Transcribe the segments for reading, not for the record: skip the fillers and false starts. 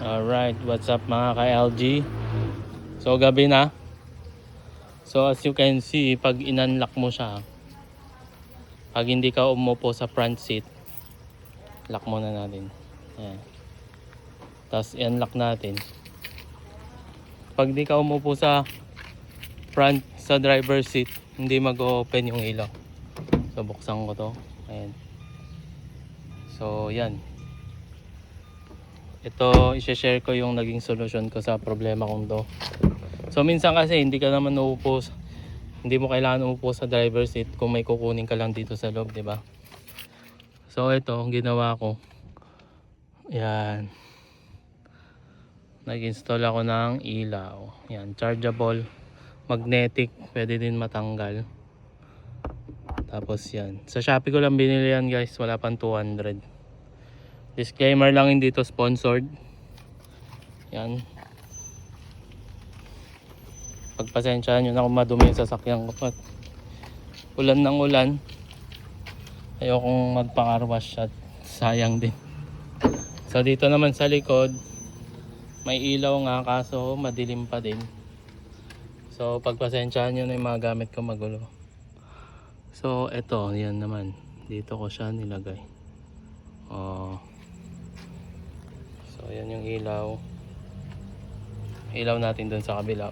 Alright, what's up mga ka-LG? So gabi na. So as you can see, pag in-unlock mo siya, pag hindi ka umupo sa front seat, lock muna natin. Ayan. Tapos i-unlock natin. Pag di ka umupo sa front, sa driver seat, hindi mag-open yung ilaw. So buksan ko to. Ayan. So yan. Ito, i-share ko yung naging solusyon ko sa problema kong to. So minsan kasi hindi ka naman uupo, hindi mo kailangan umupo sa driver seat kung may kukunin ka lang dito sa loob, 'di ba? So ito, ang ginawa ko. Yan. Nag-install ako ng ilaw. Yan, chargeable, magnetic, pwede din matanggal. Tapos yan. Sa Shopee ko lang binili yan, guys, wala pang 200. Disclaimer lang, hindi to sponsored. Yan. Pagpasensyahan nyo na kung madumi yung sasakyan ko. Ulan ng ulan. Ayokong magpa-carwash at sayang din. So dito naman sa likod, may ilaw nga kaso madilim pa din. So pagpasensyahan nyo na yung mga gamit ko magulo. So eto, yan naman. Dito ko siya nilagay. Oh. So yan yung ilaw. Ilaw natin dun sa kabila.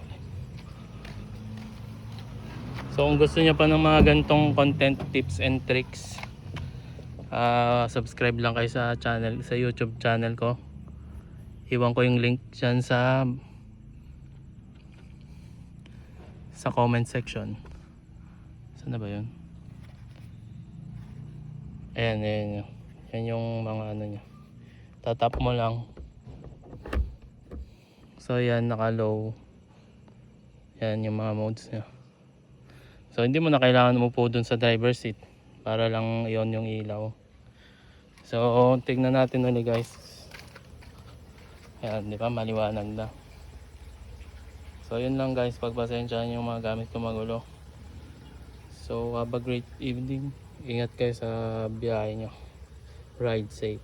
So kung gusto niyo pa ng mga gantong content, tips and tricks, subscribe lang kayo sa channel, sa YouTube channel ko. Iwan ko yung link dyan sa comment section. Saan na ba yun? Ayan, ayan. Yan yung mga ano nya. Tatap mo lang. So yan, naka low. Yan yung mga modes nya. So hindi mo na kailangan umupo dun sa driver seat para lang yon yung ilaw. So tignan natin ulit, guys. Ayan, di ba maliwanag na. So yun lang, guys, pagpasensyahan yung mga gamit ko magulo. So have a great evening. Ingat kayo sa biyahe nyo. Ride safe.